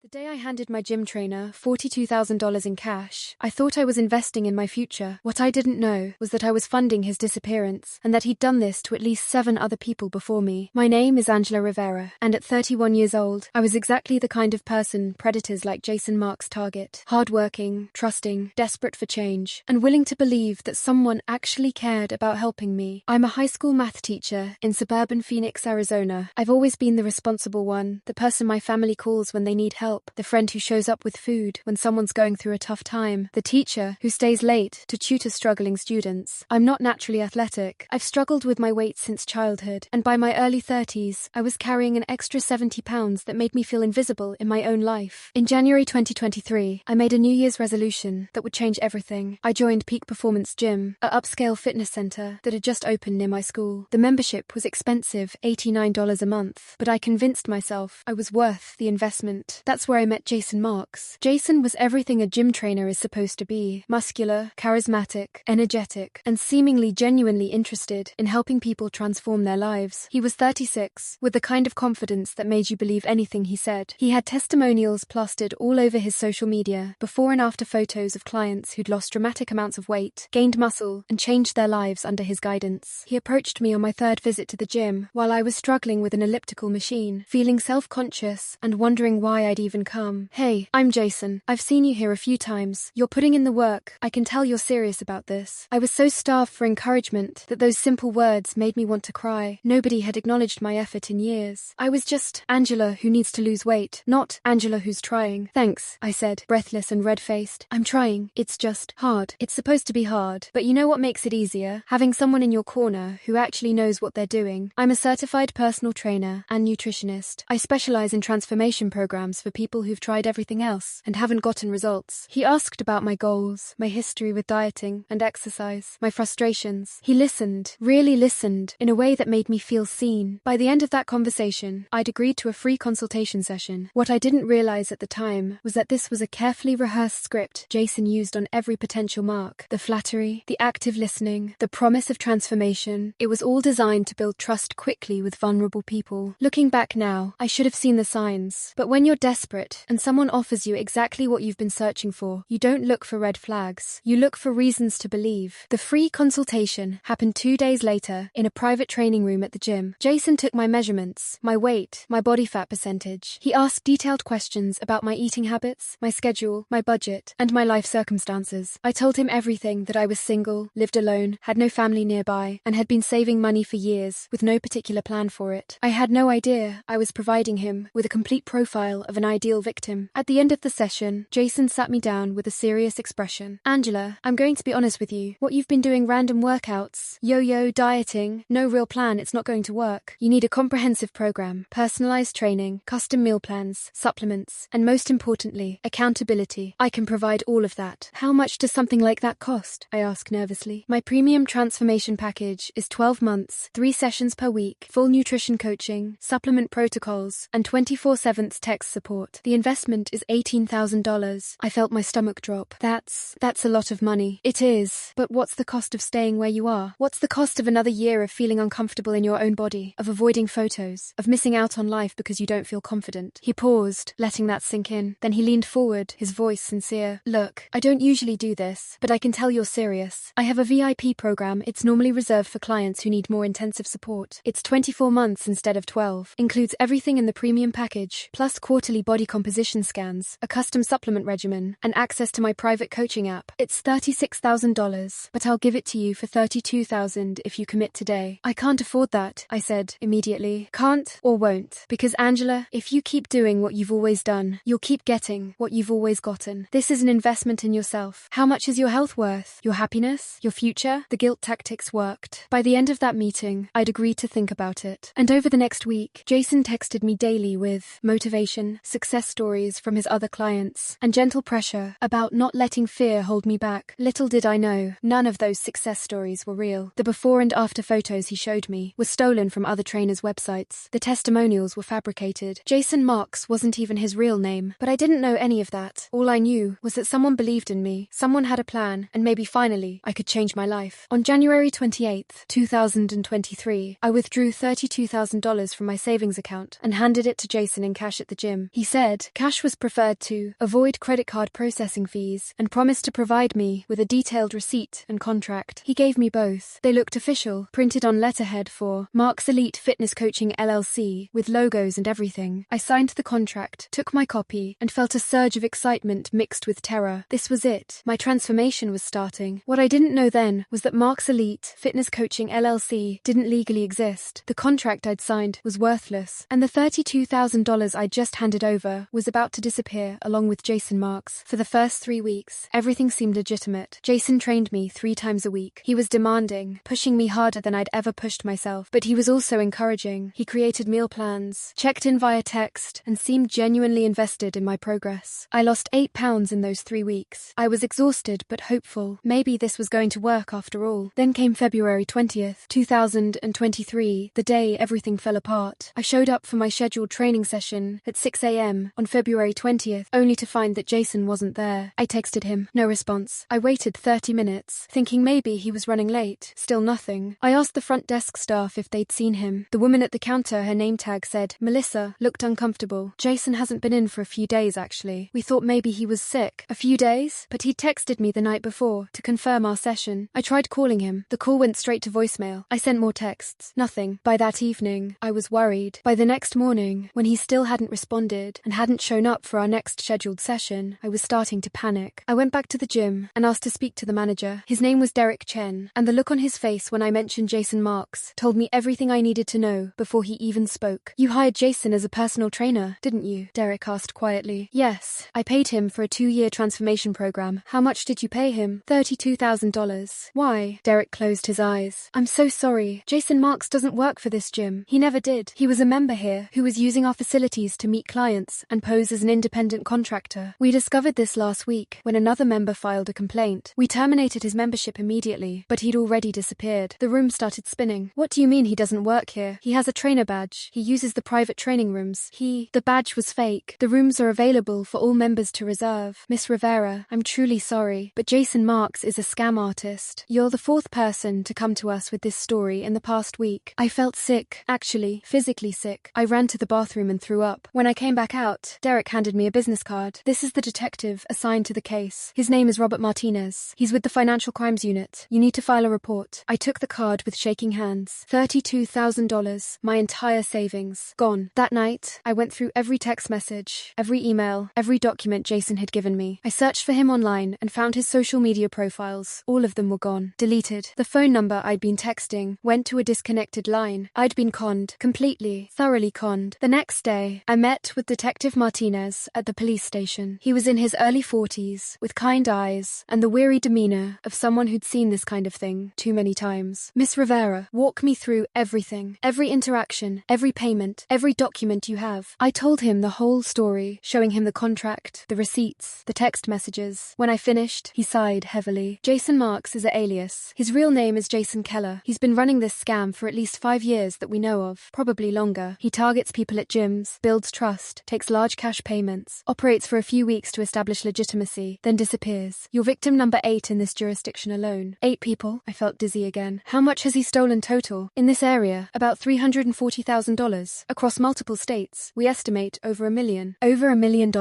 The day I handed my gym trainer $42,000 in cash, I thought I was investing in my future. What I didn't know was that I was funding his disappearance, and that he'd done this to at least 7 other people before me. My name is Angela Rivera, and at 31 years old, I was exactly the kind of person predators like Jason Marks target. Hardworking, trusting, desperate for change, and willing to believe that someone actually cared about helping me. I'm a high school math teacher in suburban Phoenix, Arizona. I've always been the responsible one, the person my family calls when they need help, the friend who shows up with food when someone's going through a tough time, the teacher who stays late to tutor struggling students. I'm not naturally athletic. I've struggled with my weight since childhood, and by my early 30s, I was carrying an extra 70 pounds that made me feel invisible in my own life. In January 2023, I made a New Year's resolution that would change everything. I joined Peak Performance Gym, a upscale fitness center that had just opened near my school. The membership was expensive, $89 a month, but I convinced myself I was worth the investment. That's where I met Jason Marks. Jason was everything a gym trainer is supposed to be: muscular, charismatic, energetic, and seemingly genuinely interested in helping people transform their lives. He was 36, with the kind of confidence that made you believe anything he said. He had testimonials plastered all over his social media, before and after photos of clients who'd lost dramatic amounts of weight, gained muscle, and changed their lives under his guidance. He approached me on my 3rd visit to the gym, while I was struggling with an elliptical machine, feeling self-conscious and wondering why I'd even come. "Hey, I'm Jason. I've seen you here a few times. You're putting in the work. I can tell you're serious about this." I was so starved for encouragement that those simple words made me want to cry. Nobody had acknowledged my effort in years. I was just Angela who needs to lose weight, not Angela who's trying. "Thanks," I said, breathless and red-faced. "I'm trying. It's just hard. It's supposed to be hard. But you know what makes it easier? Having someone in your corner who actually knows what they're doing." I'm a certified personal trainer and nutritionist. I specialize in transformation programs for people who've tried everything else and haven't gotten results. He asked about my goals, my history with dieting and exercise, my frustrations. He listened, really listened, in a way that made me feel seen. By the end of that conversation, I'd agreed to a free consultation session. What I didn't realize at the time was that this was a carefully rehearsed script Jason used on every potential mark. The flattery, the active listening, the promise of transformation. It was all designed to build trust quickly with vulnerable people. Looking back now, I should have seen the signs. But when you're desperate and someone offers you exactly what you've been searching for, you don't look for red flags. You look for reasons to believe. The free consultation happened 2 days later in a private training room at the gym. Jason took my measurements, my weight, my body fat percentage. He asked detailed questions about my eating habits, my schedule, my budget, and my life circumstances. I told him everything: that I was single, lived alone, had no family nearby, and had been saving money for years with no particular plan for it. I had no idea I was providing him with a complete profile of an ideal victim. At the end of the session, Jason sat me down with a serious expression. "Angela, I'm going to be honest with you. What you've been doing, random workouts, yo-yo dieting, no real plan, it's not going to work. You need a comprehensive program, personalized training, custom meal plans, supplements, and most importantly, accountability. I can provide all of that." "How much does something like that cost?" I asked nervously. "My premium transformation package is 12 months, 3 sessions per week, full nutrition coaching, supplement protocols, and 24/7 text support. The investment is $18,000. I felt my stomach drop. That's a lot of money." "It is, but what's the cost of staying where you are? What's the cost of another year of feeling uncomfortable in your own body, of avoiding photos, of missing out on life because you don't feel confident?" He paused, letting that sink in. Then he leaned forward, his voice sincere. "Look, I don't usually do this, but I can tell you're serious. I have a VIP program. It's normally reserved for clients who need more intensive support. It's 24 months instead of 12. Includes everything in the premium package, plus quarterly body composition scans, a custom supplement regimen, and access to my private coaching app. It's $36,000, but I'll give it to you for $32,000 if you commit today." "I can't afford that," I said immediately. "Can't or won't. Because Angela, if you keep doing what you've always done, you'll keep getting what you've always gotten. This is an investment in yourself. How much is your health worth? Your happiness? Your future?" The guilt tactics worked. By the end of that meeting, I'd agreed to think about it. And over the next week, Jason texted me daily with motivation, success stories from his other clients, and gentle pressure about not letting fear hold me back. Little did I know, none of those success stories were real. The before and after photos he showed me were stolen from other trainers' websites. The testimonials were fabricated. Jason Marks wasn't even his real name, but I didn't know any of that. All I knew was that someone believed in me, someone had a plan, and maybe finally I could change my life. On January 28th, 2023, I withdrew $32,000 from my savings account and handed it to Jason in cash at the gym. He said said cash was preferred to avoid credit card processing fees and promised to provide me with a detailed receipt and contract. He gave me both. They looked official, printed on letterhead for Mark's Elite Fitness Coaching LLC, with logos and everything. I signed the contract, took my copy, and felt a surge of excitement mixed with terror. This was it. My transformation was starting. What I didn't know then was that Mark's Elite Fitness Coaching LLC didn't legally exist. The contract I'd signed was worthless, and the $32,000 I'd just handed over was about to disappear along with Jason Marks. For the first 3 weeks, everything seemed legitimate. Jason trained me 3 times a week. He was demanding, pushing me harder than I'd ever pushed myself, but he was also encouraging. He created meal plans, checked in via text, and seemed genuinely invested in my progress. I lost 8 pounds in those 3 weeks. I was exhausted but hopeful. Maybe this was going to work after all. Then came February 20th, 2023, the day everything fell apart. I showed up for my scheduled training session at 6 a.m. on February 20th, only to find that Jason wasn't there. I texted him. No response. I waited 30 minutes, thinking maybe he was running late. Still nothing. I asked the front desk staff if they'd seen him. The woman at the counter, her name tag said, Melissa, looked uncomfortable. Jason hasn't been in for a few days, actually. We thought maybe he was sick. A few days? But he'd texted me the night before to confirm our session. I tried calling him. The call went straight to voicemail. I sent more texts. Nothing. By that evening, I was worried. By the next morning, when he still hadn't responded and hadn't shown up for our next scheduled session, I was starting to panic. I went back to the gym and asked to speak to the manager. His name was Derek Chen, and the look on his face when I mentioned Jason Marks told me everything I needed to know before he even spoke. You hired Jason as a personal trainer, didn't you? Derek asked quietly. Yes. I paid him for a 2-year transformation program. How much did you pay him? $32,000. Why? Derek closed his eyes. I'm so sorry. Jason Marks doesn't work for this gym. He never did. He was a member here who was using our facilities to meet clients and pose as an independent contractor. We discovered this last week when another member filed a complaint. We terminated his membership immediately, but he'd already disappeared. The room started spinning. What do you mean he doesn't work here? He has a trainer badge. He uses the private training rooms. The badge was fake. The rooms are available for all members to reserve. Miss Rivera, I'm truly sorry, but Jason Marks is a scam artist. You're the 4th person to come to us with this story in the past week. I felt sick. Actually, physically sick. I ran to the bathroom and threw up. When I came back out, Derek handed me a business card. This is the detective assigned to the case. His name is Robert Martinez. He's with the Financial Crimes Unit. You need to file a report. I took the card with shaking hands. $32,000. My entire savings. Gone. That night, I went through every text message, every email, every document Jason had given me. I searched for him online and found his social media profiles. All of them were gone. Deleted. The phone number I'd been texting went to a disconnected line. I'd been conned. Completely, thoroughly conned. The next day, I met with Detective Martinez at the police station. He was in his early 40s, with kind eyes and the weary demeanor of someone who'd seen this kind of thing too many times. Miss Rivera, walk me through everything. Every interaction, every payment, every document you have. I told him the whole story, showing him the contract, the receipts, the text messages. When I finished, he sighed heavily. Jason Marks is an alias. His real name is Jason Keller. He's been running this scam for at least 5 years that we know of, probably longer. He targets people at gyms, builds trust, takes large cash payments, operates for a few weeks to establish legitimacy, then disappears. You're victim number 8 in this jurisdiction alone. 8 people? I felt dizzy again. How much has he stolen total? In this area, about $340,000. Across multiple states, we estimate over $1 million. Over $1 million.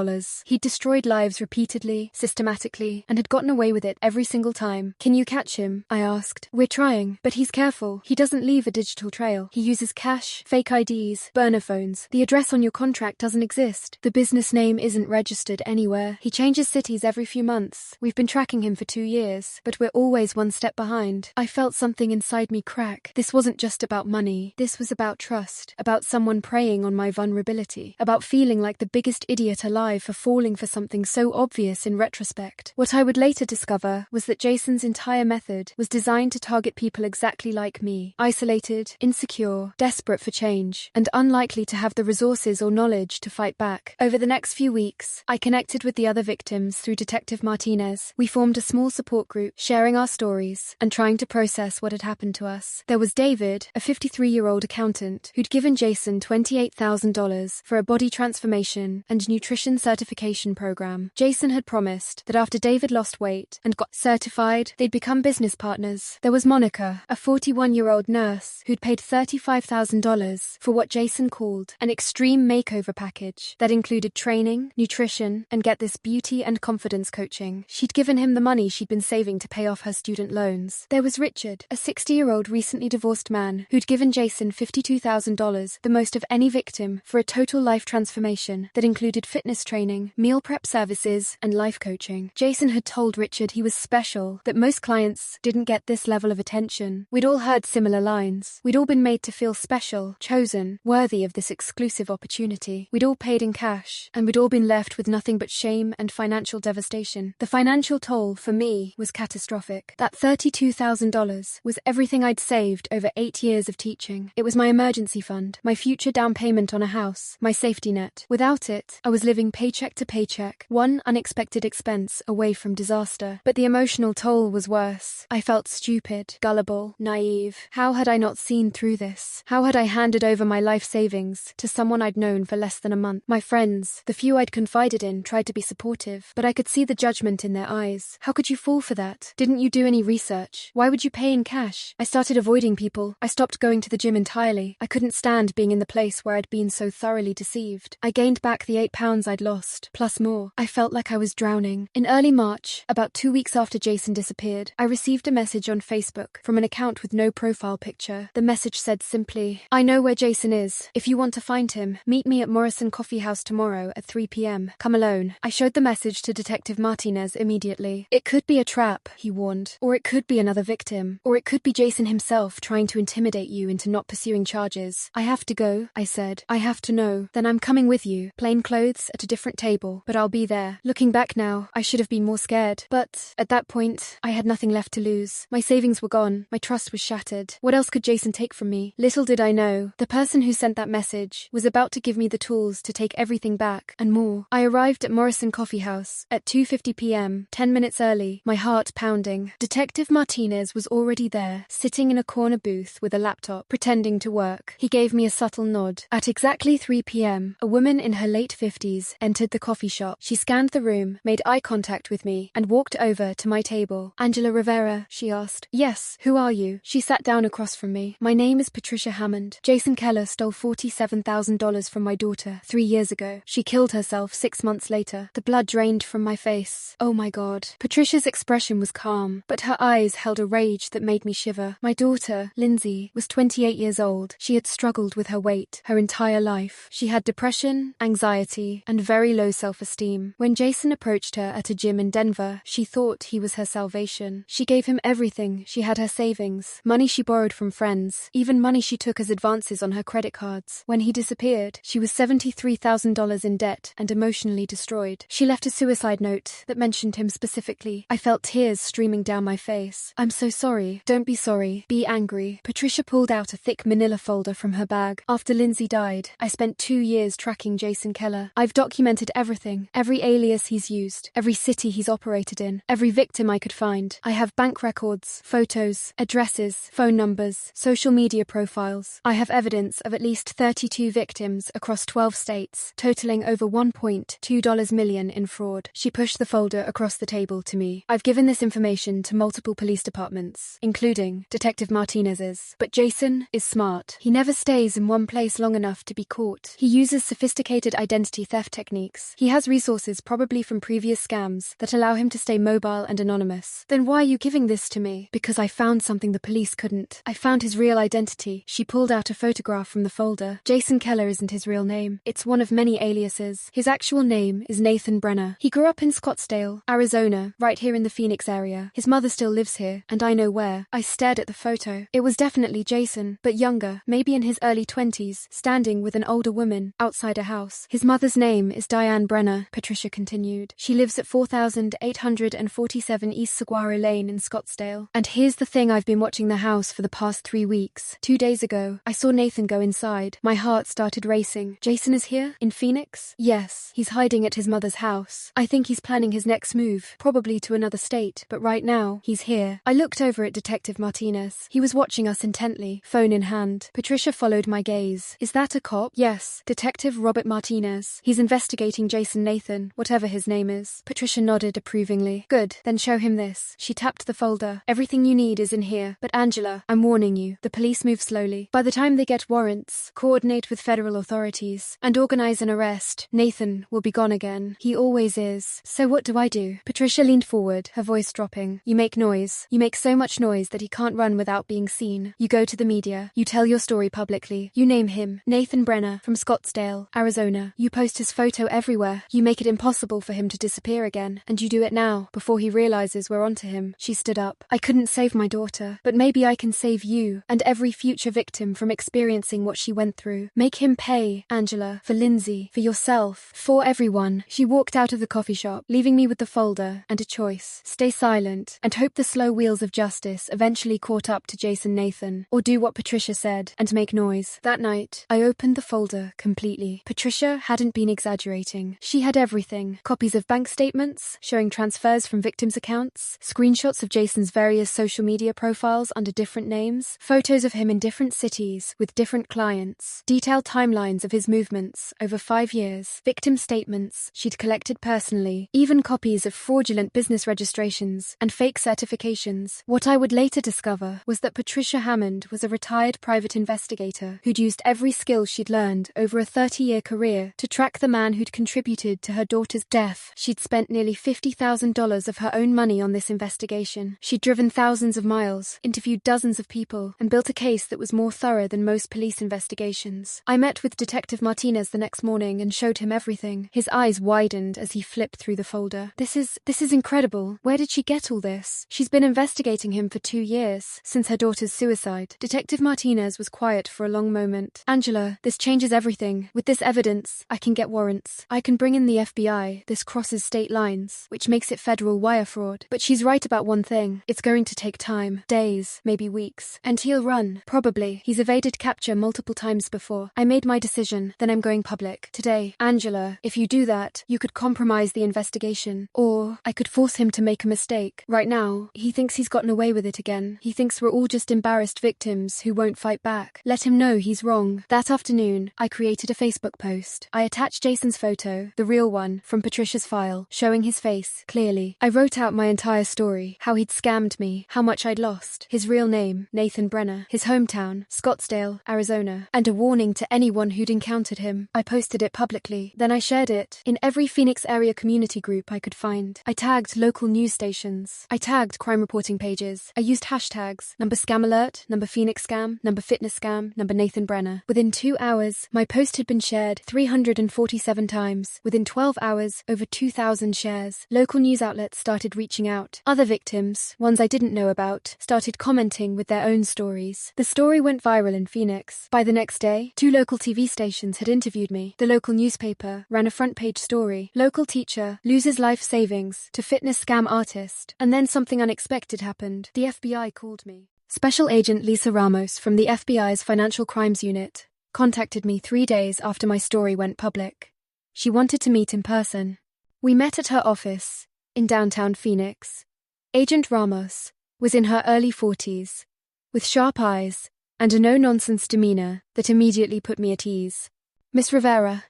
He'd destroyed lives repeatedly, systematically, and had gotten away with it every single time. Can you catch him? I asked. We're trying, but he's careful. He doesn't leave a digital trail. He uses cash, fake IDs, burner phones. The address on your contract doesn't exist. The business name isn't registered anywhere. He changes cities every few months. We've been tracking him for 2 years, but we're always one step behind. I felt something inside me crack. This wasn't just about money. This was about trust, about someone preying on my vulnerability, about feeling like the biggest idiot alive for falling for something so obvious in retrospect. What I would later discover was that Jason's entire method was designed to target people exactly like me, isolated, insecure, desperate for change, and unlikely to have the resources or knowledge to fight back. Over the next few weeks, I connected with the other victims through Detective Martinez. We formed a small support group, sharing our stories and trying to process what had happened to us. There was David, a 53-year-old accountant, who'd given Jason $28,000 for a body transformation and nutrition certification program. Jason had promised that after David lost weight and got certified, they'd become business partners. There was Monica, a 41-year-old nurse who'd paid $35,000 for what Jason called an extreme makeover package. package that included training, nutrition, and get this, beauty and confidence coaching. She'd given him the money she'd been saving to pay off her student loans. There was Richard, a 60-year-old recently divorced man who'd given Jason $52,000, the most of any victim, for a total life transformation that included fitness training, meal prep services, and life coaching. Jason had told Richard he was special, that most clients didn't get this level of attention. We'd all heard similar lines. We'd all been made to feel special, chosen, worthy of this exclusive opportunity. We'd all paid in cash, and we'd all been left with nothing but shame and financial devastation. The financial toll, for me, was catastrophic. That $32,000 was everything I'd saved over 8 years of teaching. It was my emergency fund, my future down payment on a house, my safety net. Without it, I was living paycheck to paycheck, one unexpected expense away from disaster. But the emotional toll was worse. I felt stupid, gullible, naive. How had I not seen through this? How had I handed over my life savings to someone I'd known for less than a month? My friends, the few I'd confided in, tried to be supportive, but I could see the judgment in their eyes. How could you fall for that? Didn't you do any research? Why would you pay in cash? I started avoiding people. I stopped going to the gym entirely. I couldn't stand being in the place where I'd been so thoroughly deceived. I gained back the 8 pounds I'd lost, plus more. I felt like I was drowning. In early March, about 2 weeks after Jason disappeared, I received a message on Facebook from an account with no profile picture. The message said simply, "I know where Jason is. If you want to find him, meet me at Morrison Coffee House tomorrow at 3 p.m. Come alone." I showed the message to Detective Martinez immediately. "It could be a trap," he warned, "or it could be another victim, or it could be Jason himself trying to intimidate you into not pursuing charges." "I have to go," I said. "I have to know." "Then I'm coming with you. Plain clothes at a different table, but I'll be there." Looking back now, I should have been more scared. But at that point, I had nothing left to lose. My savings were gone. My trust was shattered. What else could Jason take from me? Little did I know, the person who sent that message was about to give me the tools to take everything back, and more. I arrived at Morrison Coffee House at 2:50 p.m., 10 minutes early, my heart pounding. Detective Martinez was already there, sitting in a corner booth with a laptop, pretending to work. He gave me a subtle nod. At exactly 3 p.m., a woman in her late 50s entered the coffee shop. She scanned the room, made eye contact with me, and walked over to my table. "Angela Rivera?" she asked. "Yes, who are you?" She sat down across from me. "My name is Patricia Hammond. Jason Keller stole $47,000 from my daughter 3 years ago. She killed herself 6 months later." The blood drained from my face. Oh my God. Patricia's expression was calm, but her eyes held a rage that made me shiver. My daughter, Lindsay, was 28 years old. She had struggled with her weight her entire life. She had depression, anxiety, and very low self-esteem. When Jason approached her at a gym in Denver, she thought he was her salvation. She gave him everything. She had her savings, money she borrowed from friends, even money she took as advances on her credit cards. When he disappeared, she was $73,000 in debt and emotionally destroyed. She left a suicide note that mentioned him specifically. I felt tears streaming down my face. "I'm so sorry." "Don't be sorry. Be angry." Patricia pulled out a thick manila folder from her bag. "After Lindsay died, I spent 2 years tracking Jason Keller. I've documented everything, every alias he's used, every city he's operated in, every victim I could find. I have bank records, photos, addresses, phone numbers, social media profiles. I have evidence of at least 32 victims across 12 states, totaling over $1.2 million in fraud." She pushed the folder across the table to me. "I've given this information to multiple police departments, including Detective Martinez's. But Jason is smart. He never stays in one place long enough to be caught. He uses sophisticated identity theft techniques. He has resources probably from previous scams that allow him to stay mobile and anonymous." "Then why are you giving this to me?" "Because I found something the police couldn't. I found his real identity." She pulled out a photograph from the folder. "Jason Keller isn't his real name. It's one of many aliases. His actual name is Nathan Brenner. He grew up in Scottsdale, Arizona, right here in the Phoenix area. His mother still lives here, and I know where." I stared at the photo. It was definitely Jason, but younger, maybe in his early 20s, standing with an older woman outside a house. "His mother's name is Diane Brenner," Patricia continued. "She lives at 4847 East Saguaro Lane in Scottsdale. And here's the thing, I've been watching the house for the past 3 weeks. 2 days ago, I saw Nathan go inside. My heart started racing. Jason is here? In Phoenix? Yes, he's hiding at his mother's house. I think he's planning his next move, probably to another state, but right now, he's here." I looked over at Detective Martinez. He was watching us intently, phone in hand. Patricia followed my gaze. "Is that a cop?" "Yes, Detective Robert Martinez. He's investigating Jason Nathan, whatever his name is." Patricia nodded approvingly. "Good, then show him this." She tapped the folder. "Everything you need is in here. But Angela, I'm warning you, the police move slowly. By the time they get warrants, coordinate with federal authorities, and organize organize an arrest, Nathan will be gone again. He always is. So what do I do? Patricia leaned forward, her voice dropping. You make noise. You make so much noise that he can't run without being seen. You go to the media. You tell your story publicly. You name him Nathan Brenner from Scottsdale, Arizona. You post his photo everywhere. You make it impossible for him to disappear again. And you do it now, before he realizes we're onto him. She stood up. I couldn't save my daughter, but maybe I can save you and every future victim from experiencing what she went through. Make him pay, Angela, for Lindsay, for yourself, for everyone. She walked out of the coffee shop, leaving me with the folder and a choice. Stay silent and hope the slow wheels of justice eventually caught up to Jason Nathan, or do what Patricia said and make noise. That night, I opened the folder completely. Patricia hadn't been exaggerating. She had everything. Copies of bank statements showing transfers from victims' accounts, screenshots of Jason's various social media profiles under different names, photos of him in different cities with different clients, detailed timelines of his movements over 5 years, victim statements she'd collected personally, even copies of fraudulent business registrations and fake certifications. What I would later discover was that Patricia Hammond was a retired private investigator who'd used every skill she'd learned over a 30-year career to track the man who'd contributed to her daughter's death. She'd spent nearly $50,000 of her own money on this investigation. She'd driven thousands of miles, interviewed dozens of people, and built a case that was more thorough than most police investigations. I met with Detective Martinez the next morning and showed him everything. His eyes widened as he flipped through the folder. This is incredible. Where did she get all this? She's been investigating him for 2 years, since her daughter's suicide. Detective Martinez was quiet for a long moment. Angela, this changes everything. With this evidence, I can get warrants. I can bring in the FBI. This crosses state lines, which makes it federal wire fraud. But she's right about one thing. It's going to take time. Days, maybe weeks. And he'll run. Probably. He's evaded capture multiple times before. I made my decision. Then I'm going public. Today. Angela, if you do that, you could compromise the investigation. Or I could force him to make a mistake. Right now, he thinks he's gotten away with it again. He thinks we're all just embarrassed victims who won't fight back. Let him know he's wrong. That afternoon, I created a Facebook post. I attached Jason's photo, the real one, from Patricia's file, showing his face, clearly. I wrote out my entire story, how he'd scammed me, how much I'd lost, his real name, Nathan Brenner, his hometown, Scottsdale, Arizona, and a warning to anyone who'd encountered him. I posted it publicly. Then I shared it in every Phoenix area community group I could find. I tagged local news stations. I tagged crime reporting pages. I used hashtags, #ScamAlert, #PhoenixScam, #FitnessScam, #Nathan Brenner. Within 2 hours, my post had been shared 347 times. Within 12 hours, over 2,000 shares. Local news outlets started reaching out. Other victims, ones I didn't know about, started commenting with their own stories. The story went viral in Phoenix. By the next day, 2 local TV stations had interviewed me. The local newspaper ran a front-page story. Local teacher loses life savings to fitness scam artist. And then something unexpected happened. The FBI called me. Special Agent Lisa Ramos from the FBI's Financial Crimes Unit contacted me 3 days after my story went public. She wanted to meet in person. We met at her office in downtown Phoenix. Agent Ramos was in her early 40s, with sharp eyes and a no-nonsense demeanor that immediately put me at ease. Miss Rivera,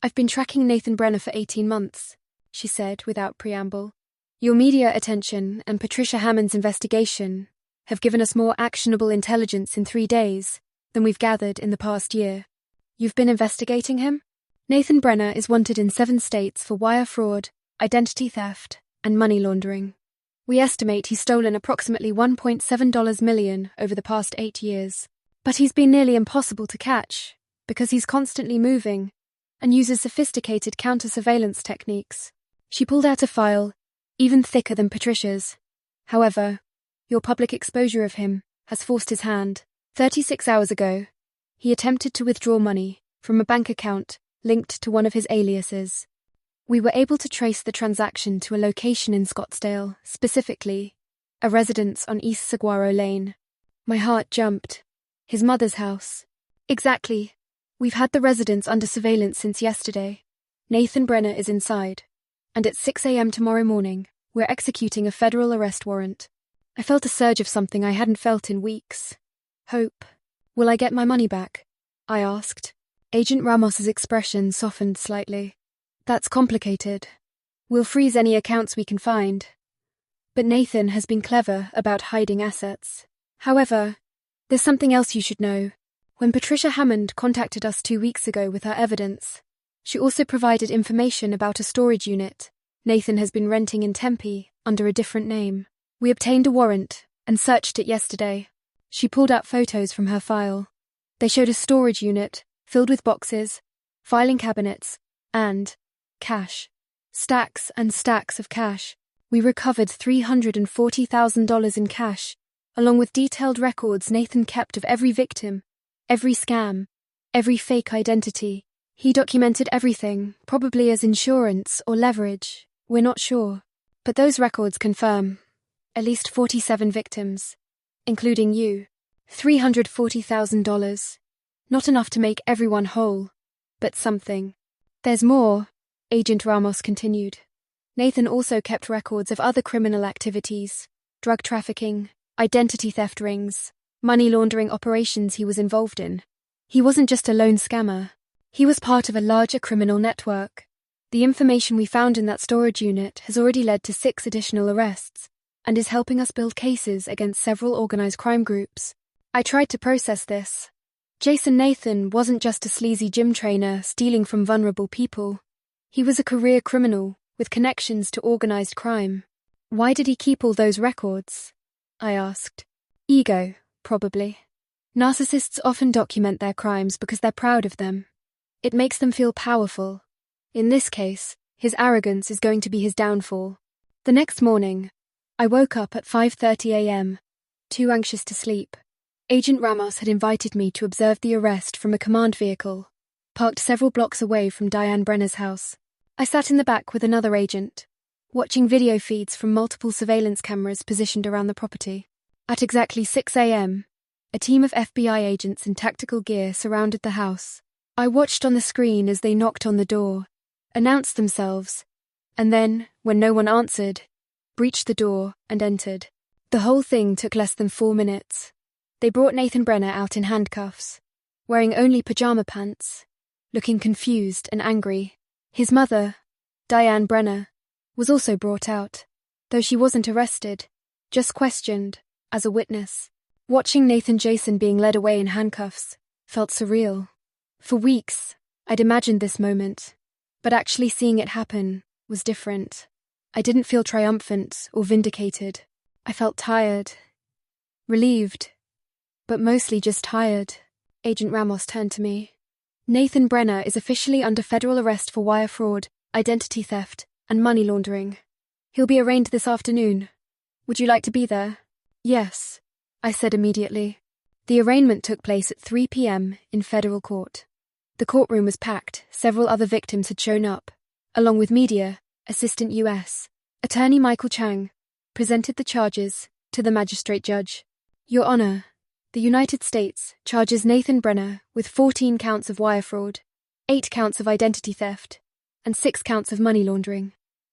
I've been tracking Nathan Brenner for 18 months, she said without preamble. Your media attention and Patricia Hammond's investigation have given us more actionable intelligence in 3 days than we've gathered in the past year. You've been investigating him? Nathan Brenner is wanted in 7 states for wire fraud, identity theft, and money laundering. We estimate he's stolen approximately $1.7 million over the past 8 years. But he's been nearly impossible to catch because he's constantly moving and uses sophisticated counter-surveillance techniques. She pulled out a file, even thicker than Patricia's. However, your public exposure of him has forced his hand. 36 hours ago, he attempted to withdraw money from a bank account linked to one of his aliases. We were able to trace the transaction to a location in Scottsdale, specifically a residence on East Saguaro Lane. My heart jumped. His mother's house. Exactly. We've had the residence under surveillance since yesterday. Nathan Brenner is inside. And at 6 a.m. tomorrow morning, we're executing a federal arrest warrant. I felt a surge of something I hadn't felt in weeks. Hope. Will I get my money back? I asked. Agent Ramos's expression softened slightly. That's complicated. We'll freeze any accounts we can find. But Nathan has been clever about hiding assets. However, there's something else you should know. When Patricia Hammond contacted us 2 weeks ago with her evidence, She also provided information about a storage unit Nathan has been renting in Tempe under a different name. We obtained a warrant and searched it yesterday. She pulled out photos from her file. They showed a storage unit filled with boxes, filing cabinets, and cash. Stacks and stacks of cash. We recovered $340,000 in cash, along with detailed records Nathan kept of every victim, every scam, every fake identity. He documented everything, probably as insurance or leverage. We're not sure. But those records confirm at least 47 victims, including you. $340,000. Not enough to make everyone whole, but something. There's more, Agent Ramos continued. Nathan also kept records of other criminal activities, drug trafficking, identity theft rings, money laundering operations he was involved in. He wasn't just a lone scammer. He was part of a larger criminal network. The information we found in that storage unit has already led to 6 additional arrests and is helping us build cases against several organized crime groups. I tried to process this. Jason Nathan wasn't just a sleazy gym trainer stealing from vulnerable people. He was a career criminal with connections to organized crime. Why did he keep all those records? I asked. Ego, probably. Narcissists often document their crimes because they're proud of them. It makes them feel powerful. In this case, his arrogance is going to be his downfall. The next morning, I woke up at 5:30 a.m., too anxious to sleep. Agent Ramos had invited me to observe the arrest from a command vehicle, parked several blocks away from Diane Brenner's house. I sat in the back with another agent, watching video feeds from multiple surveillance cameras positioned around the property. At exactly 6 a.m., a team of FBI agents in tactical gear surrounded the house. I watched on the screen as they knocked on the door, announced themselves, and then, when no one answered, breached the door and entered. The whole thing took less than 4 minutes. They brought Nathan Brenner out in handcuffs, wearing only pajama pants, looking confused and angry. His mother, Diane Brenner, was also brought out, though she wasn't arrested, just questioned as a witness. Watching Nathan Jason being led away in handcuffs felt surreal. For weeks, I'd imagined this moment, but actually seeing it happen was different. I didn't feel triumphant or vindicated. I felt tired, relieved, but mostly just tired. Agent Ramos turned to me. Nathan Brenner is officially under federal arrest for wire fraud, identity theft, and money laundering. He'll be arraigned this afternoon. Would you like to be there? Yes, I said immediately. The arraignment took place at 3 p.m. in federal court. The courtroom was packed. Several other victims had shown up. Along with media, Assistant U.S. Attorney Michael Chang presented the charges to the magistrate judge. Your Honor, the United States charges Nathan Brenner with 14 counts of wire fraud, 8 counts of identity theft, and 6 counts of money laundering.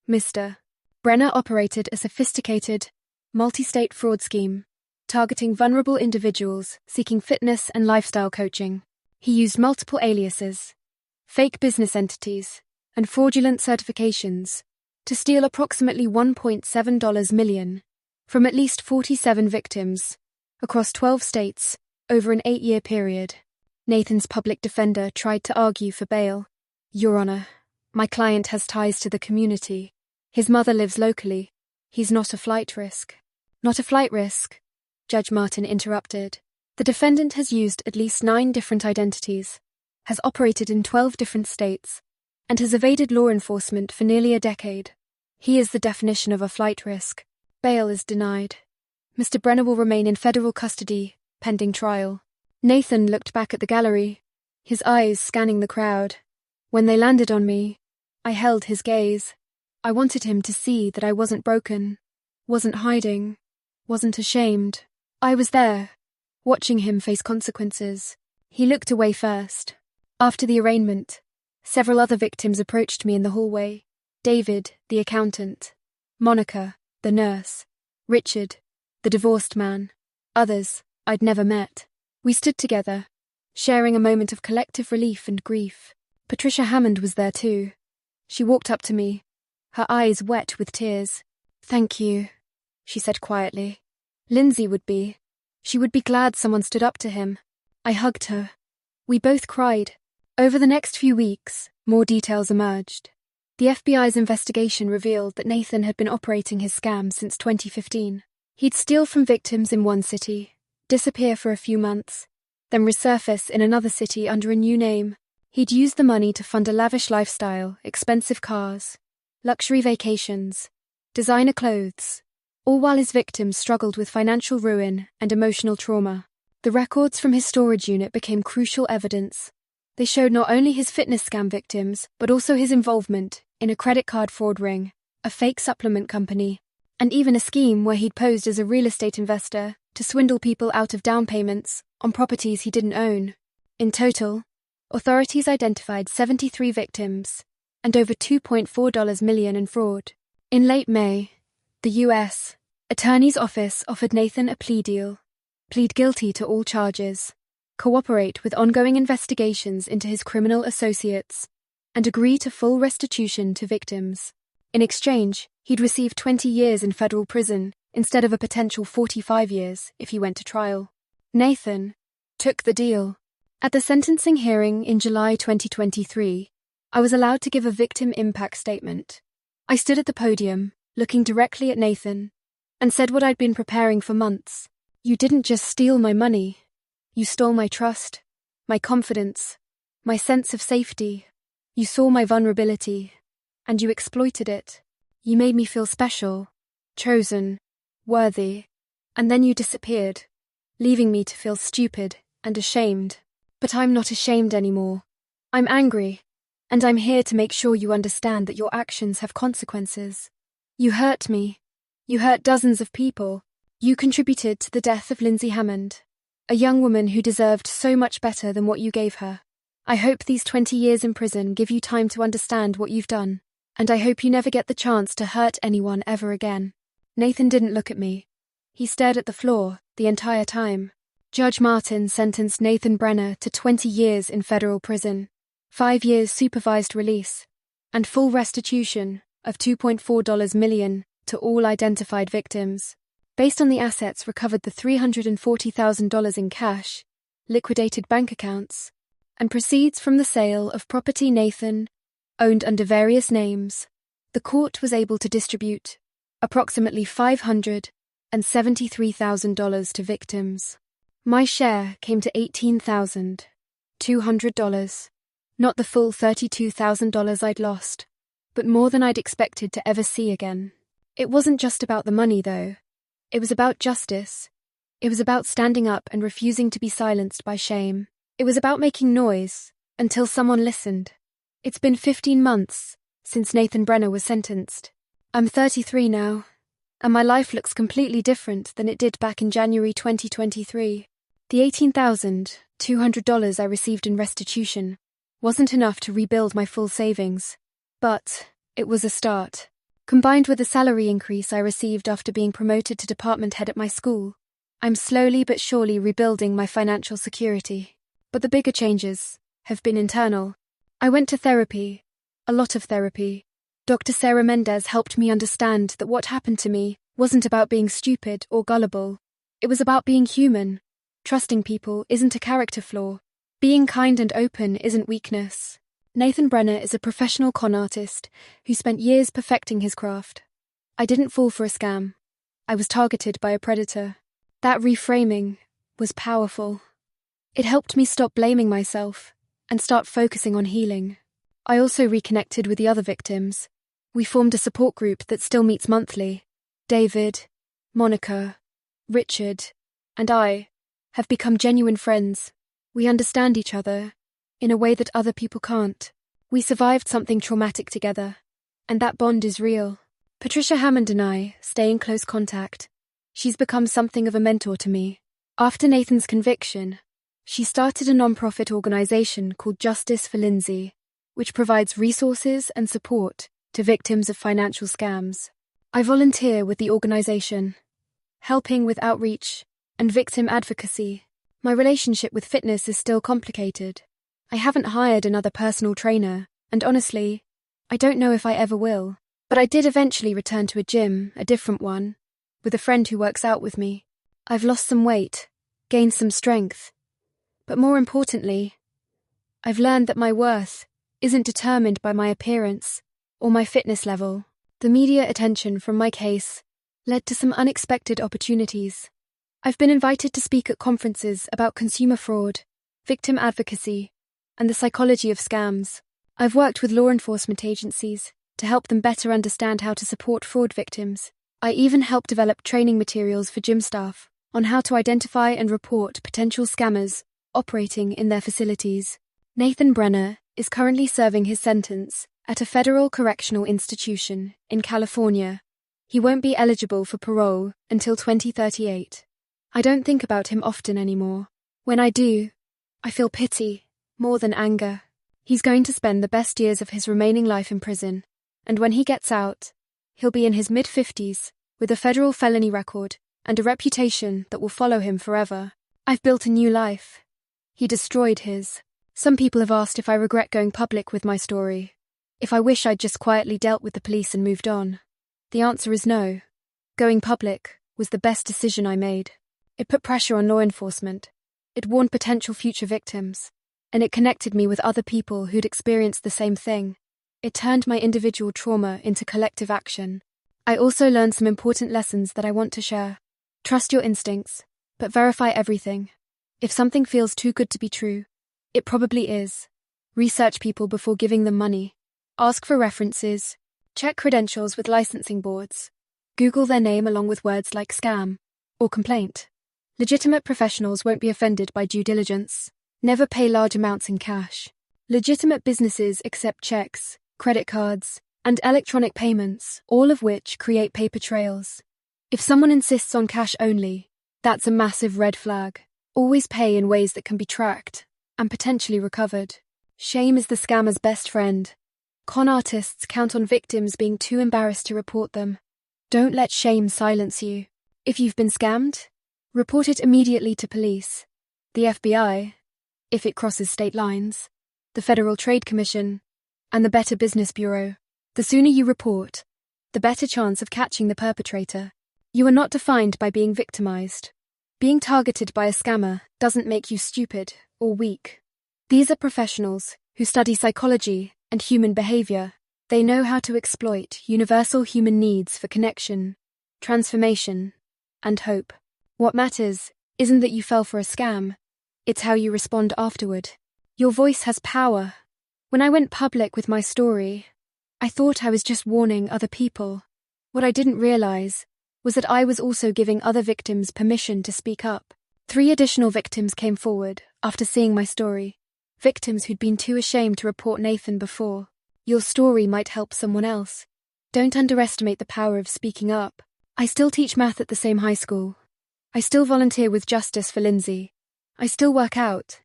Mr. Brenner operated a sophisticated, multi-state fraud scheme, targeting vulnerable individuals seeking fitness and lifestyle coaching. He used multiple aliases, fake business entities, and fraudulent certifications to steal approximately $1.7 million from at least 47 victims across 12 states over an 8-year period. Nathan's public defender tried to argue for bail. Your Honor, my client has ties to the community. His mother lives locally. He's not a flight risk. Not a flight risk, Judge Martin interrupted. The defendant has used at least 9 different identities, has operated in 12 different states, and has evaded law enforcement for nearly a decade. He is the definition of a flight risk. Bail is denied. Mr. Brenner will remain in federal custody, pending trial. Nathan looked back at the gallery, his eyes scanning the crowd. When they landed on me, I held his gaze. I wanted him to see that I wasn't broken, wasn't hiding, wasn't ashamed. I was there, watching him face consequences. He looked away first. After the arraignment, several other victims approached me in the hallway. David, the accountant. Monica, the nurse. Richard, the divorced man. Others I'd never met. We stood together, sharing a moment of collective relief and grief. Patricia Hammond was there too. She walked up to me, her eyes wet with tears. Thank you, she said quietly. Lindsay would be. She would be glad someone stood up to him. I hugged her. We both cried. Over the next few weeks, more details emerged. The FBI's investigation revealed that Nathan had been operating his scam since 2015. He'd steal from victims in one city, disappear for a few months, then resurface in another city under a new name. He'd use the money to fund a lavish lifestyle, expensive cars, luxury vacations, designer clothes, all while his victims struggled with financial ruin and emotional trauma. The records from his storage unit became crucial evidence. They showed not only his fitness scam victims, but also his involvement in a credit card fraud ring, a fake supplement company, and even a scheme where he'd posed as a real estate investor to swindle people out of down payments on properties he didn't own. In total, authorities identified 73 victims and over $2.4 million in fraud. In late May, the U.S. Attorney's Office offered Nathan a plea deal: plead guilty to all charges, cooperate with ongoing investigations into his criminal associates, and agree to full restitution to victims. In exchange, he'd receive 20 years in federal prison instead of a potential 45 years if he went to trial. Nathan took the deal. At the sentencing hearing in July 2023, I was allowed to give a victim impact statement. I stood at the podium, looking directly at Nathan, and said what I'd been preparing for months. You didn't just steal my money. You stole my trust, my confidence, my sense of safety. You saw my vulnerability, and you exploited it. You made me feel special, chosen, worthy, and then you disappeared, leaving me to feel stupid and ashamed. But I'm not ashamed anymore. I'm angry, and I'm here to make sure you understand that your actions have consequences. You hurt me. You hurt dozens of people. You contributed to the death of Lindsay Hammond, a young woman who deserved so much better than what you gave her. I hope these 20 years in prison give you time to understand what you've done, and I hope you never get the chance to hurt anyone ever again. Nathan didn't look at me. He stared at the floor the entire time. Judge Martin sentenced Nathan Brenner to 20 years in federal prison, 5 years supervised release, and full restitution of $2.4 million to all identified victims. Based on the assets recovered, the $340,000 in cash, liquidated bank accounts, and proceeds from the sale of property Nathan owned under various names, the court was able to distribute approximately $573,000 to victims. My share came to $18,200, not the full $32,000 I'd lost, but more than I'd expected to ever see again. It wasn't just about the money, though. It was about justice. It was about standing up and refusing to be silenced by shame. It was about making noise until someone listened. It's been 15 months since Nathan Brenner was sentenced. I'm 33 now, and my life looks completely different than it did back in January 2023. The $18,200 I received in restitution wasn't enough to rebuild my full savings, but it was a start. Combined with the salary increase I received after being promoted to department head at my school, I'm slowly but surely rebuilding my financial security. But the bigger changes have been internal. I went to therapy, a lot of therapy. Dr. Sarah Mendez helped me understand that what happened to me wasn't about being stupid or gullible. It was about being human. Trusting people isn't a character flaw. Being kind and open isn't weakness. Nathan Brenner is a professional con artist who spent years perfecting his craft. I didn't fall for a scam. I was targeted by a predator. That reframing was powerful. It helped me stop blaming myself and start focusing on healing. I also reconnected with the other victims. We formed a support group that still meets monthly. David, Monica, Richard, and I have become genuine friends. We understand each other in a way that other people can't. We survived something traumatic together, and that bond is real. Patricia Hammond and I stay in close contact. She's become something of a mentor to me. After Nathan's conviction, she started a non-profit organization called Justice for Lindsay, which provides resources and support to victims of financial scams. I volunteer with the organization, helping with outreach and victim advocacy. My relationship with fitness is still complicated. I haven't hired another personal trainer, and honestly, I don't know if I ever will. But I did eventually return to a gym, a different one, with a friend who works out with me. I've lost some weight, gained some strength, but more importantly, I've learned that my worth isn't determined by my appearance or my fitness level. The media attention from my case led to some unexpected opportunities. I've been invited to speak at conferences about consumer fraud, victim advocacy, and the psychology of scams. I've worked with law enforcement agencies to help them better understand how to support fraud victims. I even helped develop training materials for gym staff on how to identify and report potential scammers operating in their facilities. Nathan Brenner is currently serving his sentence at a federal correctional institution in California. He won't be eligible for parole until 2038. I don't think about him often anymore. When I do, I feel pity more than anger. He's going to spend the best years of his remaining life in prison, and when he gets out, he'll be in his mid-50s with a federal felony record and a reputation that will follow him forever. I've built a new life. He destroyed his. Some people have asked if I regret going public with my story, if I wish I'd just quietly dealt with the police and moved on. The answer is no. Going public was the best decision I made. It put pressure on law enforcement. It warned potential future victims. And it connected me with other people who'd experienced the same thing. It turned my individual trauma into collective action. I also learned some important lessons that I want to share. Trust your instincts, but verify everything. If something feels too good to be true, it probably is. Research people before giving them money. Ask for references. Check credentials with licensing boards. Google their name along with words like scam or complaint. Legitimate professionals won't be offended by due diligence. Never pay large amounts in cash. Legitimate businesses accept checks, credit cards, and electronic payments, all of which create paper trails. If someone insists on cash only, that's a massive red flag. Always pay in ways that can be tracked and potentially recovered. Shame is the scammer's best friend. Con artists count on victims being too embarrassed to report them. Don't let shame silence you. If you've been scammed, report it immediately to police, the FBI, if it crosses state lines, the Federal Trade Commission, and the Better Business Bureau. The sooner you report, the better chance of catching the perpetrator. You are not defined by being victimized. Being targeted by a scammer doesn't make you stupid or weak. These are professionals who study psychology and human behavior. They know how to exploit universal human needs for connection, transformation, and hope. What matters isn't that you fell for a scam. It's how you respond afterward. Your voice has power. When I went public with my story, I thought I was just warning other people. What I didn't realize was that I was also giving other victims permission to speak up. 3 additional victims came forward after seeing my story. Victims who'd been too ashamed to report Nathan before. Your story might help someone else. Don't underestimate the power of speaking up. I still teach math at the same high school. I still volunteer with Justice for Lindsay. I still work out,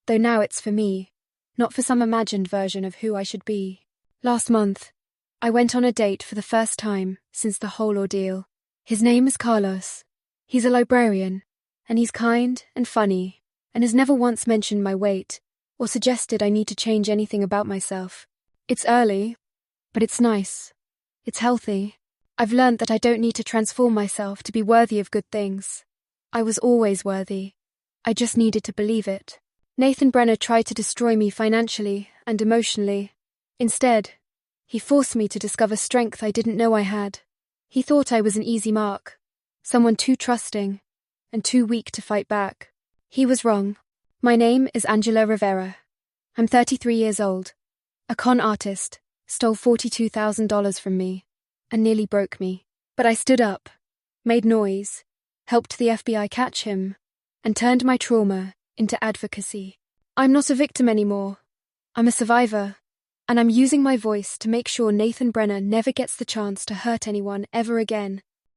though now it's for me, not for some imagined version of who I should be. Last month, I went on a date for the first time since the whole ordeal. His name is Carlos. He's a librarian, and he's kind and funny, and has never once mentioned my weight or suggested I need to change anything about myself. It's early, but it's nice. It's healthy. I've learned that I don't need to transform myself to be worthy of good things. I was always worthy. I just needed to believe it. Nathan Brenner tried to destroy me financially and emotionally. Instead, he forced me to discover strength I didn't know I had. He thought I was an easy mark, someone too trusting and too weak to fight back. He was wrong. My name is Angela Rivera. I'm 33 years old. A con artist stole $42,000 from me and nearly broke me. But I stood up, made noise, helped the FBI catch him, and turned my trauma into advocacy. I'm not a victim anymore. I'm a survivor, and I'm using my voice to make sure Nathan Brenner never gets the chance to hurt anyone ever again.